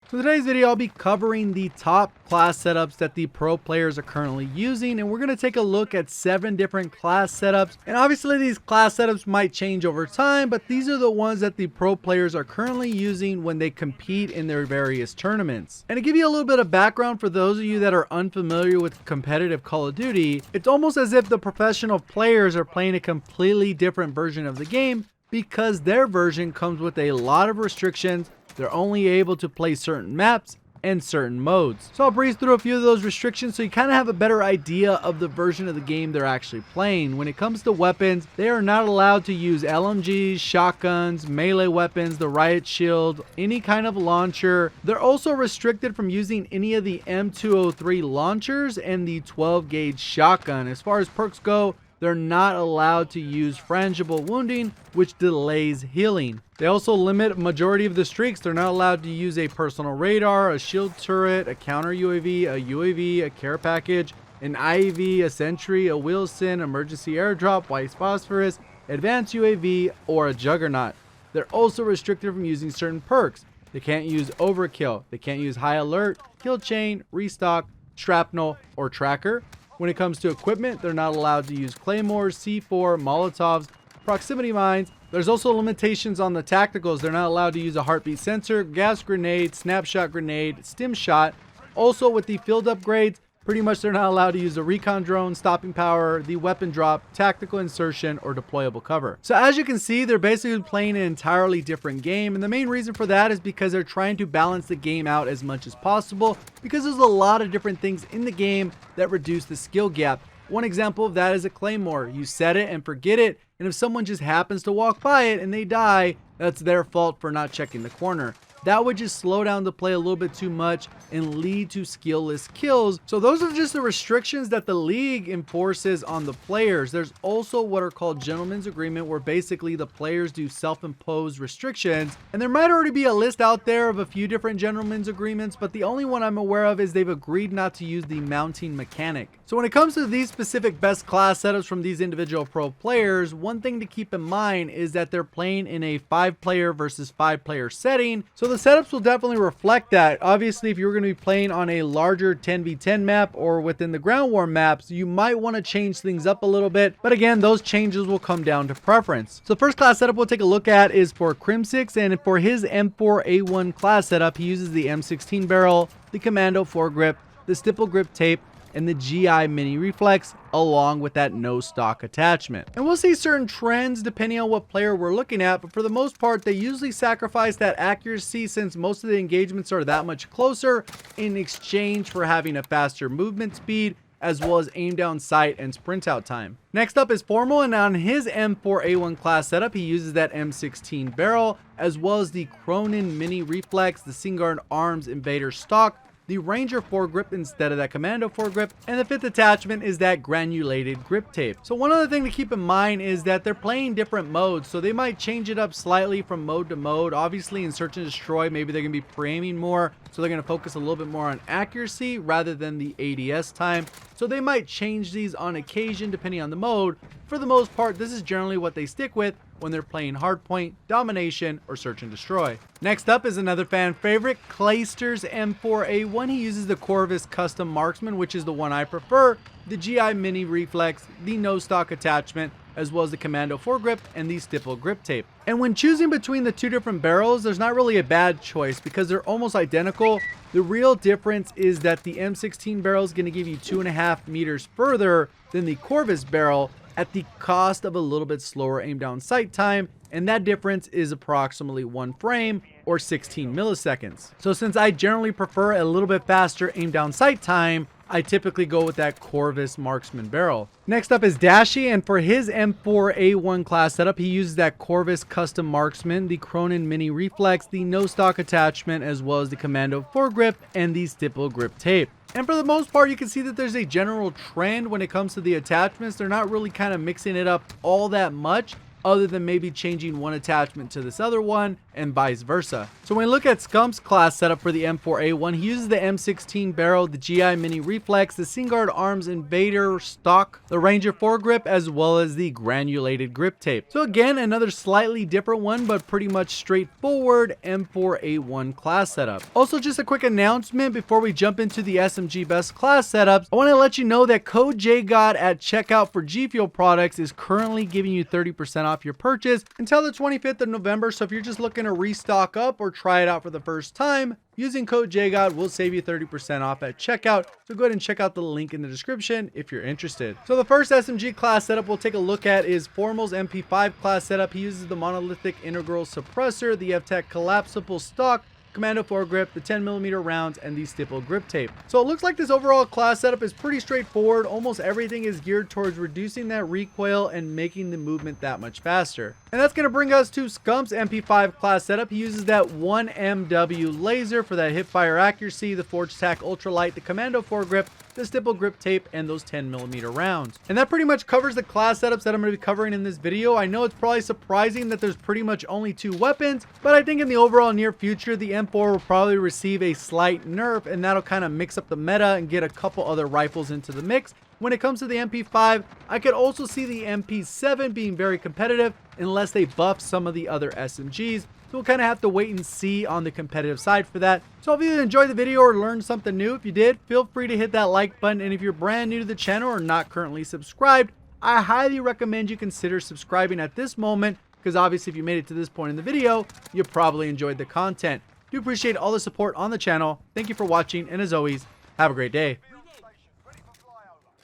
So in today's video, I'll be covering the top class setups that the pro players are currently using, and we're going to take a look at 7 different class setups. And obviously these class setups might change over time, but these are the ones that the pro players are currently using when they compete in their various tournaments. And to give you a little bit of background for those of you that are unfamiliar with competitive Call of Duty, it's almost as if the professional players are playing a completely different version of the game, because their version comes with a lot of restrictions. They're only able to play certain maps and certain modes. So I'll breeze through a few of those restrictions so you kind of have a better idea of the version of the game they're actually playing. When it comes to weapons, they are not allowed to use LMGs, shotguns, melee weapons, the riot shield, any kind of launcher. They're also restricted from using any of the M203 launchers and the 12 gauge shotgun. As far as perks go, they're not allowed to use frangible wounding, which delays healing. They also limit a majority of the streaks. They're not allowed to use a personal radar, a shield turret, a counter UAV, a care package, an IEV, a sentry, a Wilson, emergency airdrop, white phosphorus, advanced UAV, or a juggernaut. They're also restricted from using certain perks. They can't use overkill. They can't use high alert, kill chain, restock, shrapnel, or tracker. When it comes to equipment, they're not allowed to use claymores, C4, molotovs, proximity mines. There's also limitations on the tacticals. They're not allowed to use a heartbeat sensor, gas grenade, snapshot grenade, stim shot. Also with the field upgrades, pretty much they're not allowed to use a recon drone, stopping power, the weapon drop, tactical insertion, or deployable cover. So as you can see, they're basically playing an entirely different game, and the main reason for that is because they're trying to balance the game out as much as possible, because there's a lot of different things in the game that reduce the skill gap. One example of that is a claymore. You set it and forget it, and if someone just happens to walk by it and they die, that's their fault for not checking the corner. That would just slow down the play a little bit too much and lead to skillless kills. So those are just the restrictions that the league enforces on the players. There's also what are called gentlemen's agreement, where basically the players do self-imposed restrictions. And there might already be a list out there of a few different gentlemen's agreements, but the only one I'm aware of is they've agreed not to use the mounting mechanic. So when it comes to these specific best class setups from these individual pro players, one thing to keep in mind is that they're playing in a 5-player versus 5-player setting. So the setups will definitely reflect that. Obviously, if you're going to be playing on a larger 10v10 map or within the ground war maps, you might want to change things up a little bit. But again, those changes will come down to preference. So the first class setup we'll take a look at is for Crimsix, and for his M4A1 class setup, he uses the M16 barrel, the Commando foregrip, the stipple grip tape, and the GI mini reflex, along with that no stock attachment. And we'll see certain trends depending on what player we're looking at, but for the most part they usually sacrifice that accuracy, since most of the engagements are that much closer, in exchange for having a faster movement speed as well as aim down sight and sprint out time. Next up is Formal, and on his M4A1 class setup he uses that M16 barrel as well as the Cronin mini reflex, the Singard arms invader stock, the Ranger foregrip instead of that Commando foregrip, and the 5th attachment is that granulated grip tape. So one other thing to keep in mind is that they're playing different modes, so they might change it up slightly from mode to mode. Obviously in Search and Destroy, maybe they're going to be pre-aiming more, so they're going to focus a little bit more on accuracy rather than the ADS time. So they might change these on occasion depending on the mode. For the most part, this is generally what they stick with when they're playing Hardpoint, Domination, or Search and Destroy. Next up is another fan favorite, Clayster's M4A1. He uses the Corvus Custom Marksman, which is the one I prefer, the GI Mini Reflex, the no stock attachment, as well as the Commando foregrip and the stipple grip tape. And when choosing between the two different barrels, there's not really a bad choice because they're almost identical. The real difference is that the M16 barrel is going to give you 2.5 meters further than the Corvus barrel, at the cost of a little bit slower aim down sight time, and that difference is approximately 1 frame or 16 milliseconds. So since I generally prefer a little bit faster aim down sight time, I typically go with that Corvus Marksman barrel. Next up is Dashi, and for his M4A1 class setup, he uses that Corvus Custom Marksman, the Cronin Mini Reflex, the no stock attachment, as well as the Commando foregrip and the stipple grip tape. And for the most part, you can see that there's a general trend when it comes to the attachments. They're not really kind of mixing it up all that much, other than maybe changing one attachment to this other one and vice versa. So when we look at Scump's class setup for the M4A1, he uses the M16 barrel, the GI Mini Reflex, the Singard Arms Invader stock, the Ranger foregrip, as well as the granulated grip tape. So again, another slightly different one, but pretty much straightforward M4A1 class setup. Also, just a quick announcement before we jump into the SMG best class setups, I want to let you know that code JGOD at checkout for Gfuel products is currently giving you 30% off your purchase until the 25th of November. So if you're just looking to restock up or try it out for the first time, using code JGOD will save you 30% off at checkout. So go ahead and check out the link in the description if you're interested. So the first SMG class setup we'll take a look at is Formal's MP5 class setup. He uses the monolithic integral suppressor, the FTAC collapsible stock, commando foregrip, the 10mm rounds, and the stipple grip tape. So it looks like this overall class setup is pretty straightforward. Almost everything is geared towards reducing that recoil and making the movement that much faster. And that's going to bring us to Scump's MP5 class setup. He uses that 1MW laser for that hip fire accuracy, the Forge Tac ultralight, the commando foregrip, the stipple grip tape, and those 10mm rounds. And that pretty much covers the class setups that I'm going to be covering in this video. I know it's probably surprising that there's pretty much only 2 weapons, but I think in the overall near future, the M4 will probably receive a slight nerf, and that'll kind of mix up the meta and get a couple other rifles into the mix. When it comes to the MP5, I could also see the MP7 being very competitive unless they buff some of the other SMGs. So we'll kind of have to wait and see on the competitive side for that. So if you enjoyed the video or learned something new, if you did, feel free to hit that like button. And if you're brand new to the channel or not currently subscribed, I highly recommend you consider subscribing at this moment, because obviously if you made it to this point in the video, you probably enjoyed the content. I do appreciate all the support on the channel. Thank you for watching, and as always, have a great day.